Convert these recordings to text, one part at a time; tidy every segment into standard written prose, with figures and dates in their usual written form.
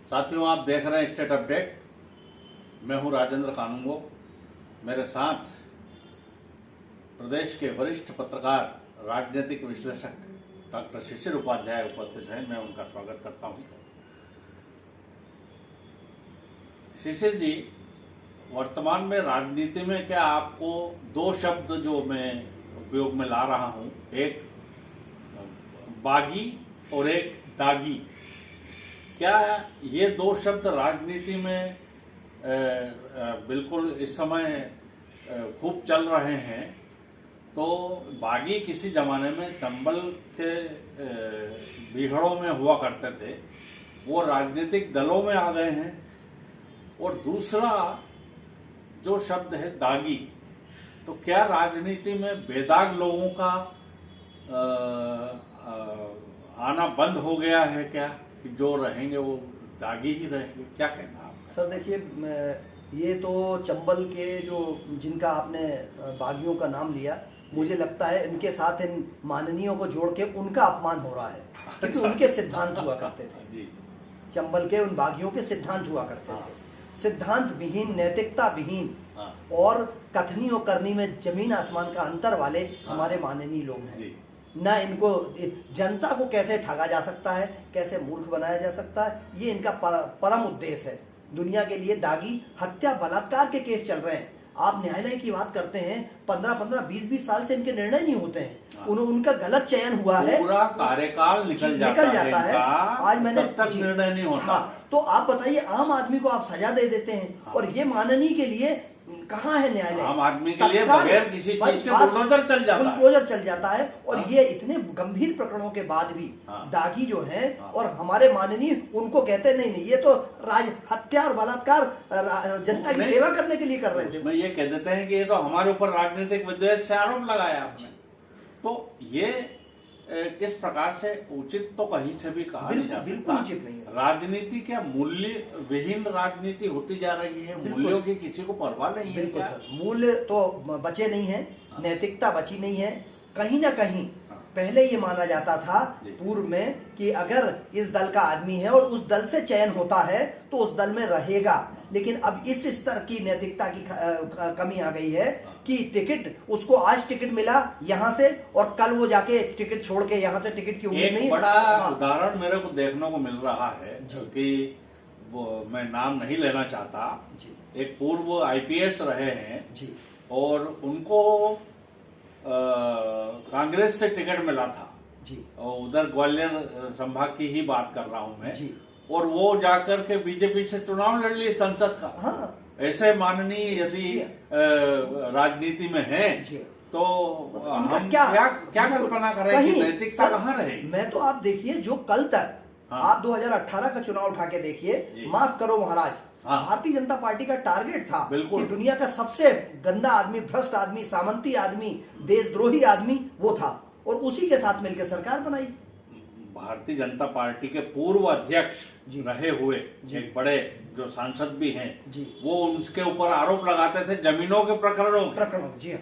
साथियों, आप देख रहे हैं स्टेट अपडेट। मैं हूं राजेंद्र कानूनगो। मेरे साथ प्रदेश के वरिष्ठ पत्रकार, राजनीतिक विश्लेषक डॉक्टर शिशिर उपाध्याय उपस्थित हैं। मैं उनका स्वागत करता हूं। शिशिर जी, वर्तमान में राजनीति में क्या आपको दो शब्द जो मैं उपयोग में ला रहा हूं, एक बागी और एक दागी, क्या ये दो शब्द राजनीति में बिल्कुल इस समय खूब चल रहे हैं? तो बागी किसी जमाने में चंबल के बीहड़ों में हुआ करते थे, वो राजनीतिक दलों में आ गए हैं। और दूसरा जो शब्द है दागी, तो क्या राजनीति में बेदाग लोगों का आना बंद हो गया है क्या, कि जो रहेंगे वो दागी ही रहेंगे? क्या कहना आपका? सर देखिए, ये तो चंबल के जो जिनका आपने बागियों का नाम लिया, मुझे लगता है इनके साथ इन माननीयों को जोड़ के उनका अपमान हो रहा है, क्योंकि उनके सिद्धांत हुआ करते थे। जी। चंबल के उन बागियों के सिद्धांत हुआ करते थे, सिद्धांत विहीन, नैतिकता विहीन और कथनी और करनी में जमीन आसमान का अंतर वाले हमारे माननीय लोग हैं। ना इनको जनता को कैसे ठगा जा सकता है, कैसे मूर्ख बनाया जा सकता है, ये इनका परम उद्देश्य है। दुनिया के लिए दागी हत्या बलात्कार के केस चल रहे हैं। आप न्यायालय की बात करते हैं, 15-15, 20-20 साल से इनके निर्णय नहीं होते हैं। उनका गलत चयन हुआ है, पूरा कार्यकाल निकल जाता है। आज मैंने तब तक निर्णय नहीं होता। तो आप बताइए, आम आदमी को आप सजा दे देते हैं, और ये माननीय के लिए कहाँ है न्यायालय? आम आदमी के लिए बगैर किसी चीज के बुलडोजर चल जाता है। और ये इतने गंभीर प्रकरणों के बाद भी दागी जो हैं और हमारे माननीय उनको कहते नहीं, ये तो राज हत्या और बलात्कार जनता की सेवा करने के लिए कर रहे थे। मैं ये कह देते हैं कि ये तो हमारे ऊपर राजनीतिक विद्वेष से आरोप लगाया आपने। तो ये किस प्रकार से उचित तो कहीं से भी कहा नहीं जा सकता। उचित नहीं है। राजनीति क्या मूल्य विहीन राजनीति होती जा रही है? मूल्यों की किसी को परवाह नहीं है क्या? मूल्य तो बचे नहीं है, नैतिकता बची नहीं है। कहीं ना कहीं पहले ये माना जाता था पूर्व में कि अगर इस दल का आदमी है और उस दल से चयन होता है तो उस दल में रहेगा। लेकिन अब इस स्तर की नैतिकता की कमी आ गई है कि टिकट उसको आज टिकट मिला यहाँ से, और कल वो जाके टिकट छोड़ के यहाँ से टिकट की उम्मीद नहीं। एक बड़ा उदाहरण मेरे को देखने को मिल रहा है कि मैं नाम नहीं लेना चाहता। एक पूर्व आईपीएस रहे हैं जी, और उनको कांग्रेस से टिकट मिला था जी, और उधर ग्वालियर संभाग की ही बात कर रहा हूं मैं जी। और वो जाकर के बीजेपी से चुनाव लड़ लिए संसद का। ऐसे माननीय यदि राजनीति में है तो हम क्या कल्पना करें कि नैतिकता कहाँ रहेगी? मैं तो आप देखिए, जो कल तक आप 2018 का चुनाव उठा के देखिए, माफ करो महाराज, भारतीय जनता पार्टी का टारगेट था कि दुनिया का सबसे गंदा आदमी, भ्रष्ट आदमी, सामंती आदमी, देशद्रोही आदमी वो था, और उसी के साथ मिलकर सरकार बनाई। भारतीय जनता पार्टी के पूर्व अध्यक्ष रहे हुए एक बड़े जो सांसद भी हैं जी, वो उनके ऊपर आरोप लगाते थे जमीनों के प्रकरणों जी।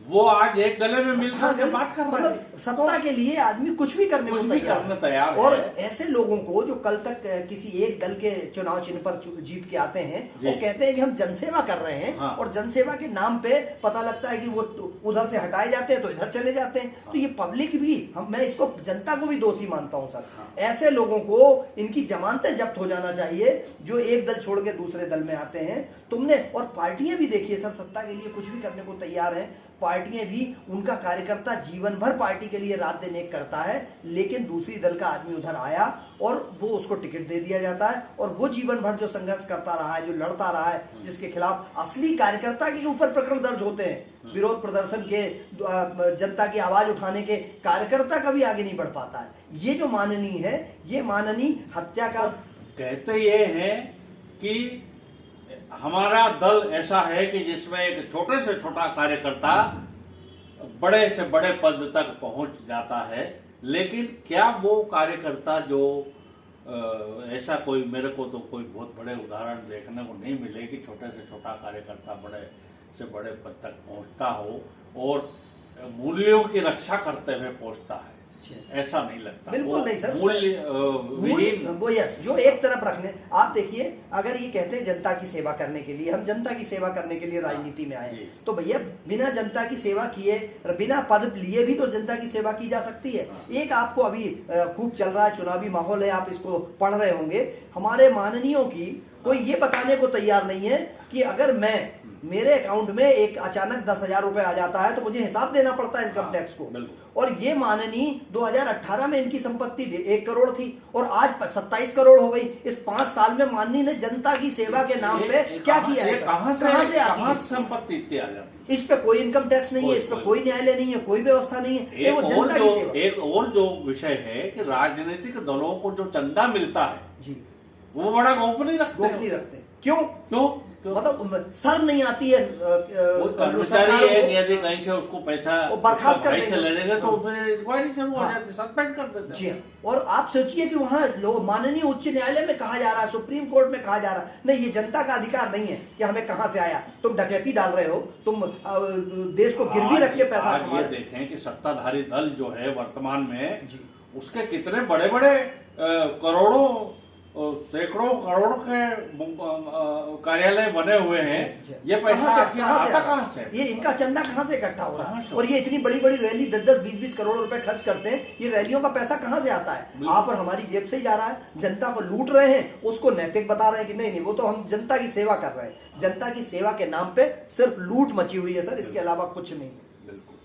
वो आज एक गले में मिलकर के बात कर रहे हैं। सत्ता के लिए आदमी कुछ भी करने तैयार है। और ऐसे लोगों को जो कल तक किसी एक दल के चुनाव चिन्ह पर जीत के आते हैं, वो कहते हैं कि हम जनसेवा कर रहे हैं, और जनसेवा के नाम पे पता लगता है कि वो उधर से हटाए जाते हैं तो इधर चले जाते हैं। तो ये पब्लिक भी, मैं इसको जनता को भी दोषी मानता हूँ सर। ऐसे लोगों को इनकी जमानतें जब्त हो जाना चाहिए, जो एक दल छोड़ के दूसरे दल में आते हैं। तुमने, और पार्टियां भी देखिए सर, सत्ता के लिए कुछ भी करने को तैयार है। पार्टियां भी, उनका कार्यकर्ता जीवन भर पार्टी के लिए रात दिन एक करता है, लेकिन दूसरी दल का आदमी उधर आया और वो उसको टिकट दे दिया जाता है, और वो जीवन भर जो संघर्ष करता रहा है, जो लड़ता रहा है, जिसके खिलाफ असली कार्यकर्ता के ऊपर प्रकरण दर्ज होते हैं, विरोध प्रदर्शन के, जनता की आवाज उठाने के, कार्यकर्ता कभी आगे नहीं बढ़ पाता है। ये जो माननीय है, ये माननीय हत्या का कहते ये है कि हमारा दल ऐसा है कि जिसमें एक छोटे से छोटा कार्यकर्ता बड़े से बड़े पद तक पहुंच जाता है। लेकिन क्या वो कार्यकर्ता जो ऐसा कोई, मेरे को तो कोई बहुत बड़े उदाहरण देखने को नहीं मिले कि छोटे से छोटा कार्यकर्ता बड़े से बड़े पद तक पहुंचता हो और मूल्यों की रक्षा करते हुए पहुंचता है। ऐसा नहीं लगता। बिल्कुल नहीं सर, मूल्य वो यस जो एक तरफ रखने। आप देखिए, अगर ये कहते हैं जनता की सेवा करने के लिए, हम जनता की सेवा करने के लिए राजनीति में आए, तो भैया बिना जनता की सेवा किए, बिना पद लिए भी तो जनता की सेवा की जा सकती है। एक आपको अभी खूब चल रहा है, चुनावी माहौल है, आप इसको पढ़ रहे होंगे, हमारे माननीयों की कोई ये बताने को तैयार नहीं है कि अगर मेरे अकाउंट में एक अचानक 10,000 रुपए आ जाता है तो मुझे हिसाब देना पड़ता है इनकम टैक्स को। और ये माननीय 2018 में इनकी संपत्ति 1 करोड़ थी और आज 27 करोड़ हो गई। इस 5 साल में माननीय ने जनता की सेवा के नाम पे क्या किया है? कहां से संपत्ति इतनी आ जाती? इस पे कोई इनकम टैक्स नहीं है, इस पे कोई न्यायालय नहीं है, कोई व्यवस्था नहीं है। एक और जो विषय है कि राजनीतिक दलों को जो चंदा मिलता है जी, वो बड़ा गोपनीय रखते। क्यों? मतलब शर्म नहीं आती है। कर्मचारी है, यदि कहीं से उसको पैसा बर्खास्त कर लेंगे तो फिर इंक्वायरी शुरू हो जाती है, सस्पेंड कर देते हैं। जी, और आप सोचिए कि वहाँ माननीय उच्च न्यायालय में कहा जा रहा है, सुप्रीम कोर्ट में कहा जा रहा है, नहीं ये जनता का अधिकार नहीं है कि हमें कहाँ से आया, तुम डकैती डाल रहे हो, तुम देश को गिरवी रख के पैसा। आज ये देखें कि सत्ताधारी दल जो है वर्तमान में, उसके कितने बड़े बड़े करोड़ों सैकड़ों करोड़ के कार्यालय बने हुए हैं। ये पैसा आता कहाँ से? ये इनका चंदा कहाँ से इकट्ठा हो रहा है? और ये इतनी बड़ी बड़ी रैली 10-10, 20-20 करोड़ रुपए खर्च करते हैं, ये रैलियों का पैसा कहाँ से आता है? आप और हमारी जेब से ही जा रहा है। जनता को लूट रहे हैं, उसको नैतिक बता रहे हैं कि नहीं वो तो हम जनता की सेवा कर रहे हैं। जनता की सेवा के नाम पे सिर्फ लूट मची हुई है सर, इसके अलावा कुछ नहीं। बिल्कुल,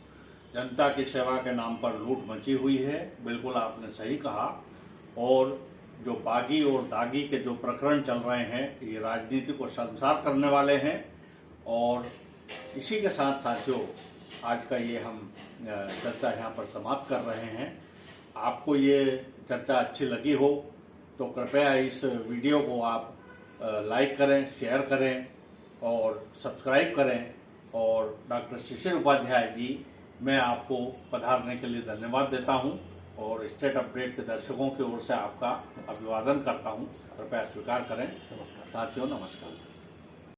जनता की सेवा के नाम पर लूट मची हुई है, बिल्कुल आपने सही कहा। और जो बागी और दागी के जो प्रकरण चल रहे हैं, ये राजनीति को शर्मसार करने वाले हैं। और इसी के साथ साथियों, आज का ये हम चर्चा यहाँ पर समाप्त कर रहे हैं। आपको ये चर्चा अच्छी लगी हो तो कृपया इस वीडियो को आप लाइक करें, शेयर करें और सब्सक्राइब करें। और डॉक्टर शिशिर उपाध्याय जी, मैं आपको पधारने के लिए धन्यवाद देता हूँ और स्टेट अपडेट के दर्शकों की ओर से आपका अभिवादन करता हूं। कृपया स्वीकार करें। नमस्कार साथियों, नमस्कार।